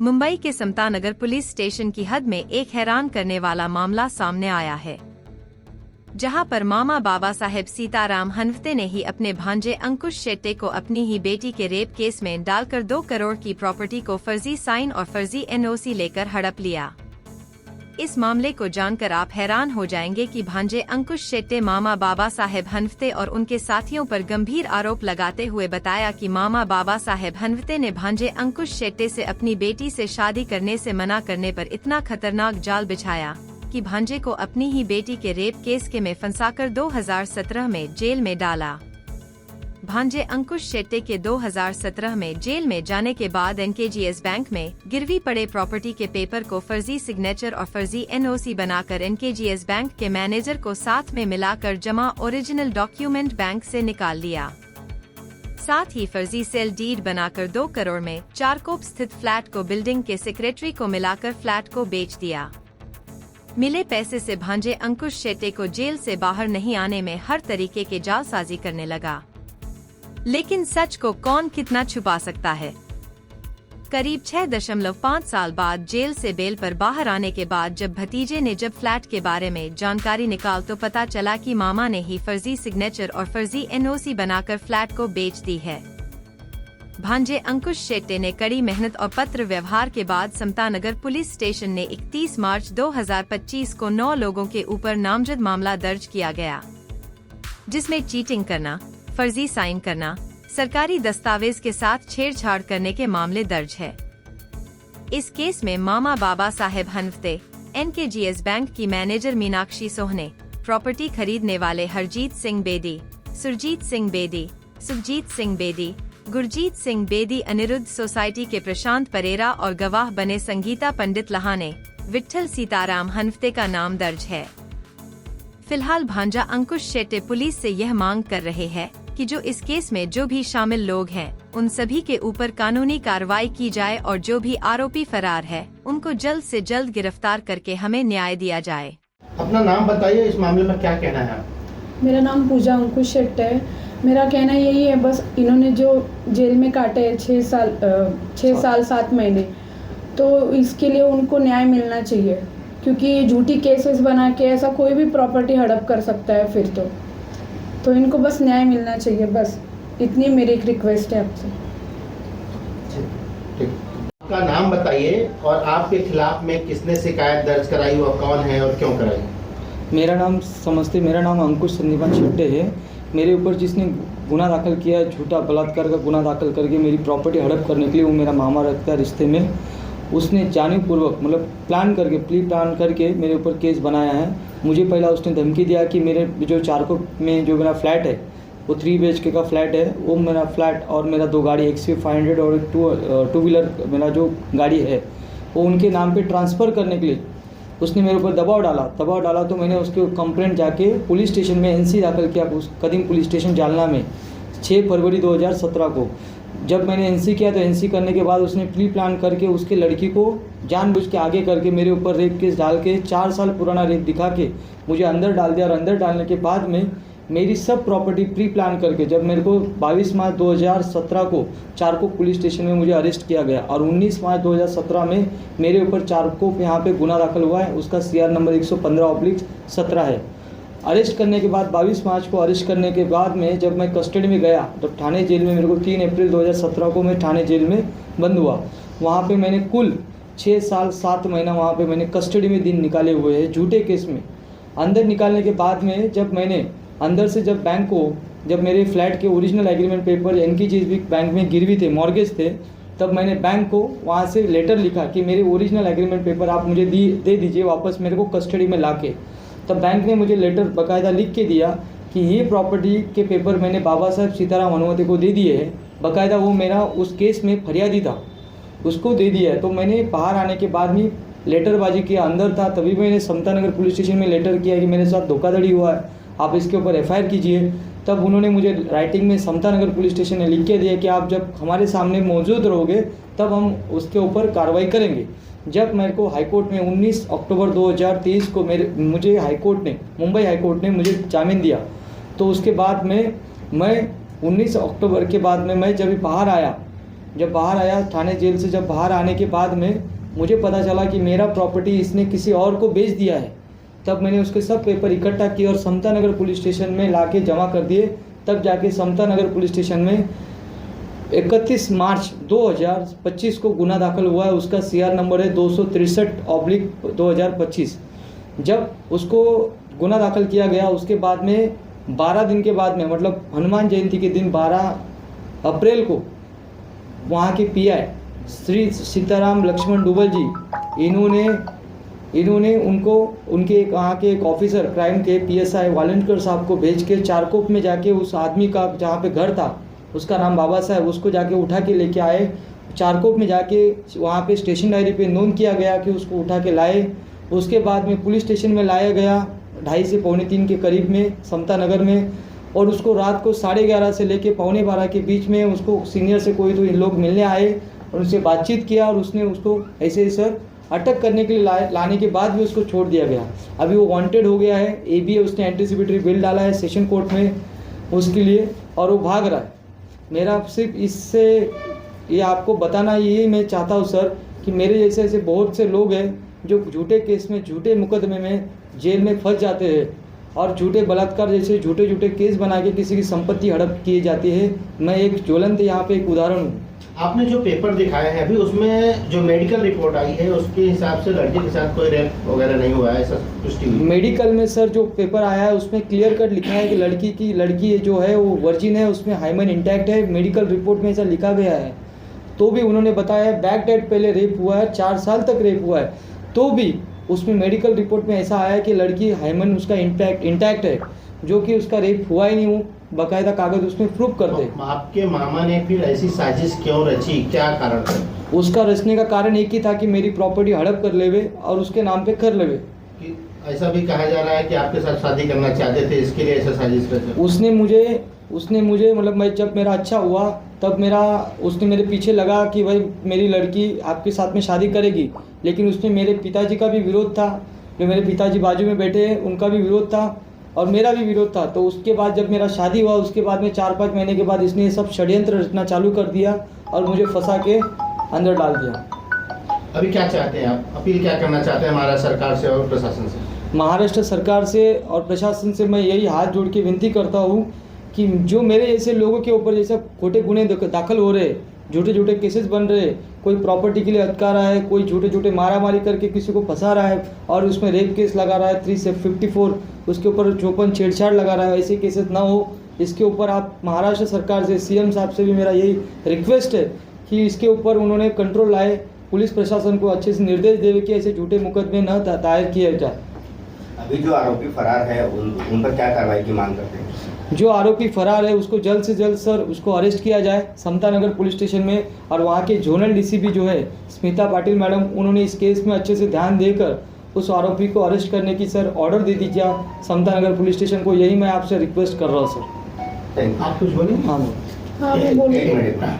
मुंबई के Samta Nagar police station की हद में एक हैरान करने वाला मामला सामने आया है, जहां पर मामा बाबा साहेब सीताराम हनवते ने ही अपने भांजे अंकुश शेट्टे को अपनी ही बेटी के रेप केस में डालकर 2 करोड़ की प्रॉपर्टी को फर्जी साइन और फर्जी एनओसी लेकर हड़प लिया। इस मामले को जानकर आप हैरान हो जाएंगे कि भांजे अंकुश शेट्टे मामा बाबा साहेब हनवते और उनके साथियों पर गंभीर आरोप लगाते हुए बताया कि मामा बाबा साहेब हनवते ने भांजे अंकुश शेट्टे से अपनी बेटी से शादी करने से मना करने पर इतना खतरनाक जाल बिछाया कि भांजे को अपनी ही बेटी के रेप केस के में फंसाकर 2017 में जेल में डाला। भांजे अंकुश शेट्टे के 2017 में जेल में जाने के बाद एनकेजीएस बैंक में गिरवी पड़े प्रॉपर्टी के पेपर को फर्जी सिग्नेचर और फर्जी एनओसी बनाकर एनकेजीएस बैंक के मैनेजर को साथ में मिलाकर जमा ओरिजिनल डॉक्यूमेंट बैंक से निकाल लिया। साथ ही फर्जी सेल डीड बनाकर 2 करोड़ में चारकोप स्थित फ्लैट को बिल्डिंग के सेक्रेटरी को मिलाकर फ्लैट को बेच दिया। मिले पैसे से भांजे अंकुश शेट्टे को जेल से बाहर नहीं आने में हर तरीके के जालसाजी करने लगा। लेकिन सच को कौन कितना छुपा सकता है। करीब 6.5 साल बाद जेल से बेल पर बाहर आने के बाद जब भतीजे ने फ्लैट के बारे में जानकारी निकाल तो पता चला कि मामा ने ही फर्जी सिग्नेचर और फर्जी एनओसी बनाकर फ्लैट को बेच दी है। भांजे अंकुश शेट्टे ने कड़ी मेहनत और पत्र व्यवहार के बाद समतानगर पुलिस स्टेशन ने 31 मार्च 2025 को 9 लोगों के ऊपर नामजद मामला दर्ज किया गया, जिसमें चीटिंग करना, फर्जी साइन करना, सरकारी दस्तावेज के साथ छेड़छाड़ करने के मामले दर्ज है। इस केस में मामा बाबा साहेब हनवते, एनकेजीएस बैंक की मैनेजर मीनाक्षी सोहने, प्रॉपर्टी खरीदने वाले हरजीत सिंह बेदी, सुरजीत सिंह बेदी, सुखजीत सिंह बेदी, गुरजीत सिंह बेदी, अनिरुद्ध सोसाइटी के प्रशांत परेरा और गवाह बने संगीता पंडित लहाने, विट्ठल सीताराम हनवते का नाम दर्ज है। फिलहाल भांजा अंकुश शेट्टे पुलिस से यह मांग कर रहे हैं कि जो इस केस में जो भी शामिल लोग हैं उन सभी के ऊपर कानूनी कार्रवाई की जाए और जो भी आरोपी फरार है उनको जल्द से जल्द गिरफ्तार करके हमें न्याय दिया जाए। अपना नाम बताइए, इस मामले में क्या कहना है? मेरा नाम पूजा अंकुश शेट्टे है। मेरा कहना यही है, बस इन्होंने जो जेल में काटे 6 साल 7 महीने, तो इसके लिए उनको न्याय मिलना चाहिए, क्योंकि झूठी केसेस बना के ऐसा कोई भी प्रॉपर्टी हड़प कर सकता है फिर तो इनको बस न्याय मिलना चाहिए। बस इतनी मेरी एक रिक्वेस्ट है आपसे। आपका नाम बताइए और आपके खिलाफ में किसने शिकायत दर्ज कराई, वह कौन है और क्यों कराई? मेरा नाम अंकुश संदीपान शेट्टे है। मेरे ऊपर जिसने गुनाह दाखिल किया है, झूठा बलात्कार का गुनाह दाखिल करके मेरी प्रॉपर्टी हड़प करने के लिए, वो मेरा मामा रखता है रिश्ते में। उसने जानबूझपूर्वक प्री प्लान करके मेरे ऊपर केस बनाया है। मुझे पहला उसने धमकी दिया कि मेरे जो चारकोप में जो मेरा फ्लैट है वो 3 BHK का फ्लैट है, वो मेरा फ्लैट और मेरा 2 गाड़ी XUV 500 और एक 2 व्हीलर मेरा जो गाड़ी है वो उनके नाम पे ट्रांसफ़र करने के लिए उसने मेरे ऊपर दबाव डाला। तो मैंने उसके कंप्लेंट जाके पुलिस स्टेशन में NC दाखिल किया, उस कदीम पुलिस स्टेशन जालना में 6 फरवरी 2017 को। जब मैंने NC किया तो NC करने के बाद उसने प्री प्लान करके उसके लड़की को जानबूझ के आगे करके मेरे ऊपर रेप केस डाल के 4 साल पुराना रेप दिखा के मुझे अंदर डाल दिया। और अंदर डालने के बाद में मेरी सब प्रॉपर्टी प्री प्लान करके जब मेरे को 22 मार्च 2017 को चारकोप पुलिस स्टेशन में मुझे अरेस्ट किया गया और 19 मार्च 2017 में मेरे ऊपर चारकोप यहाँ पे गुनाह दाखिल हुआ है। उसका CR नंबर 115/17 है। अरेस्ट करने के बाद 22 मार्च को अरेस्ट करने के बाद में जब मैं कस्टडी में गया तो ठाणे जेल में मेरे को 3 अप्रैल 2017 को मैं ठाणे जेल में बंद हुआ। वहाँ पे मैंने कुल 6 साल 7 महीना वहाँ पे मैंने कस्टडी में दिन निकाले हुए हैं झूठे केस में। अंदर निकालने के बाद में जब मैंने अंदर से जब मेरे फ्लैट के ओरिजिनल एग्रीमेंट पेपर एनकेजीएस बैंक में गिरवी थे, मॉर्गेज थे, तब मैंने बैंक को वहाँ से लेटर लिखा कि मेरे ओरिजिनल एग्रीमेंट पेपर आप मुझे दे दीजिए वापस मेरे को कस्टडी में ला के। तब बैंक ने मुझे लेटर बाकायदा लिख के दिया कि ये प्रॉपर्टी के पेपर मैंने बाबा साहेब सीताराम हनवते को दे दिए हैं। बाकायदा वो मेरा उस केस में फरियादी था, उसको दे दिया है। तो मैंने बाहर आने के बाद ही लेटरबाजी किया, अंदर था तभी मैंने समतानगर पुलिस स्टेशन में लेटर किया कि मेरे साथ धोखाधड़ी हुआ है, आप इसके ऊपर FIR कीजिए। तब उन्होंने मुझे राइटिंग में समतानगर पुलिस स्टेशन ने लिख के दिया कि आप जब हमारे सामने मौजूद रहोगे तब हम उसके ऊपर कार्रवाई करेंगे। जब मेरे को हाईकोर्ट में 19 अक्टूबर 2023 को मुझे मुंबई हाईकोर्ट ने मुझे जामीन दिया, तो उसके बाद में मैं 19 अक्टूबर के बाद में मैं जब बाहर आया जब बाहर आया थाने जेल से, जब बाहर आने के बाद में मुझे पता चला कि मेरा प्रॉपर्टी इसने किसी और को बेच दिया है। तब मैंने उसके सब पेपर इकट्ठा किए और समता नगर पुलिस स्टेशन में लाके जमा कर दिए। तब जाके समता नगर पुलिस स्टेशन में 31 मार्च 2025 को गुना दाखिल हुआ है। उसका CR नंबर है 263/2025। जब उसको गुना दाखिल किया गया उसके बाद में 12 दिन के बाद में, मतलब हनुमान जयंती के दिन 12 अप्रैल को वहाँ के PI श्री सीताराम लक्ष्मण डुबल जी, इन्होंने उनको उनके वहाँ के एक ऑफिसर क्राइम के PSI वालंटियर साहब को भेज के चारकोप में जाके उस आदमी का जहाँ पे घर था, उसका नाम बाबा साहब, उसको जाके उठा के लेके आए। चारकोप में जाके वहाँ पे स्टेशन डायरी पे नोंद किया गया कि उसको उठा के लाए। उसके बाद में पुलिस स्टेशन में लाया गया 2:30 से 2:45 के करीब में समता नगर में, और उसको रात को 11:30 से लेके 11:45 के बीच में उसको सीनियर से कोई तो इन लोग मिलने आए और उनसे बातचीत किया और उसने उसको ऐसे ही सर अटक करने के लिए लाने के बाद भी उसको छोड़ दिया गया। अभी वो वांटेड हो गया है, AB है, उसने एंटीसिपेटरी बिल डाला है सेशन कोर्ट में उसके लिए, और वो भाग रहा है। मेरा सिर्फ इससे ये आपको बताना यही मैं चाहता हूँ सर कि मेरे जैसे ऐसे बहुत से लोग हैं जो झूठे केस में, झूठे मुकदमे में जेल में फंस जाते हैं और झूठे बलात्कार जैसे झूठे केस बना के किसी की संपत्ति हड़प की जाती है। मैं एक ज्वलंत यहाँ पे एक उदाहरण हूँ। आपने जो पेपर दिखाया है अभी, उसमें जो मेडिकल रिपोर्ट आई है उसके हिसाब से लड़के के साथ कोई रेप वगैरह नहीं हुआ है, ऐसा पुष्टि हुई? मेडिकल में सर जो पेपर आया है उसमें क्लियर कट लिखा है कि लड़की जो है वो वर्जिन है, उसमें हाइमन इंटैक्ट है। मेडिकल रिपोर्ट में ऐसा लिखा गया है। तो भी उन्होंने बताया बैक डेट पहले रेप हुआ है, 4 साल तक रेप हुआ है, तो भी उसमें मेडिकल रिपोर्ट में ऐसा आया कि लड़की हाइमन उसका इंटैक्ट है, जो कि उसका रेप हुआ ही नहीं हो, बाकायदा कागज उसमें प्रूफ करते। आपके मामा ने फिर ऐसी साजिश क्यों रची, क्या कारण था? उसका रचने का कारण एक ही था कि मेरी प्रॉपर्टी हड़प कर लेवे और उसके नाम पे कर लेवे। कि ऐसा भी कहा जा रहा है कि आपके साथ शादी करना चाहते थे, इसके लिए ऐसा साजिश रचा? उसने मुझे मतलब मैं जब मेरा अच्छा हुआ तब उसने मेरे पीछे लगा कि भाई मेरी लड़की आपके साथ में शादी करेगी, लेकिन उसमें मेरे पिताजी का भी विरोध था, जो मेरे पिताजी बाजू में बैठे हैं उनका भी विरोध था और मेरा भी विरोध था। तो उसके बाद जब मेरा शादी हुआ उसके बाद में 4-5 महीने के बाद इसने ये सब षड्यंत्र रचना चालू कर दिया और मुझे फंसा के अंदर डाल दिया। अभी क्या चाहते हैं आप, अपील क्या करना चाहते हैं महाराष्ट्र सरकार से और प्रशासन से? महाराष्ट्र सरकार से और प्रशासन से मैं यही हाथ जोड़ के विनती करता हूँ कि जो मेरे जैसे लोगों के ऊपर जैसे खोटे गुने दाखिल हो रहे, झूठे केसेस बन रहे, कोई प्रॉपर्टी के लिए अटका रहा है, कोई झूठे मारामारी करके किसी को फंसा रहा है और उसमें रेप केस लगा रहा है 354, उसके ऊपर चौपन छेड़छाड़ लगा रहा है, ऐसे केसेस ना हो। इसके ऊपर आप महाराष्ट्र सरकार से, CM साहब से भी मेरा यही रिक्वेस्ट है कि इसके ऊपर उन्होंने कंट्रोल लाए, पुलिस प्रशासन को अच्छे से निर्देश देवे कि ऐसे झूठे मुकदमे न दायर किए जाए। अभी जो आरोपी फरार है उन पर क्या कार्रवाई की मांग करते हैं? जो आरोपी फरार है उसको जल्द से जल्द सर उसको अरेस्ट किया जाए समता नगर पुलिस स्टेशन में, और वहाँ के जोनल DCP जो है स्मिता पाटिल मैडम, उन्होंने इस केस में अच्छे से ध्यान देकर उस आरोपी को अरेस्ट करने की सर ऑर्डर दे दीजिए समता नगर पुलिस स्टेशन को। यही मैं आपसे रिक्वेस्ट कर रहा हूँ सर। आप कुछ बोलिए। हाँ मैं बोलूँ।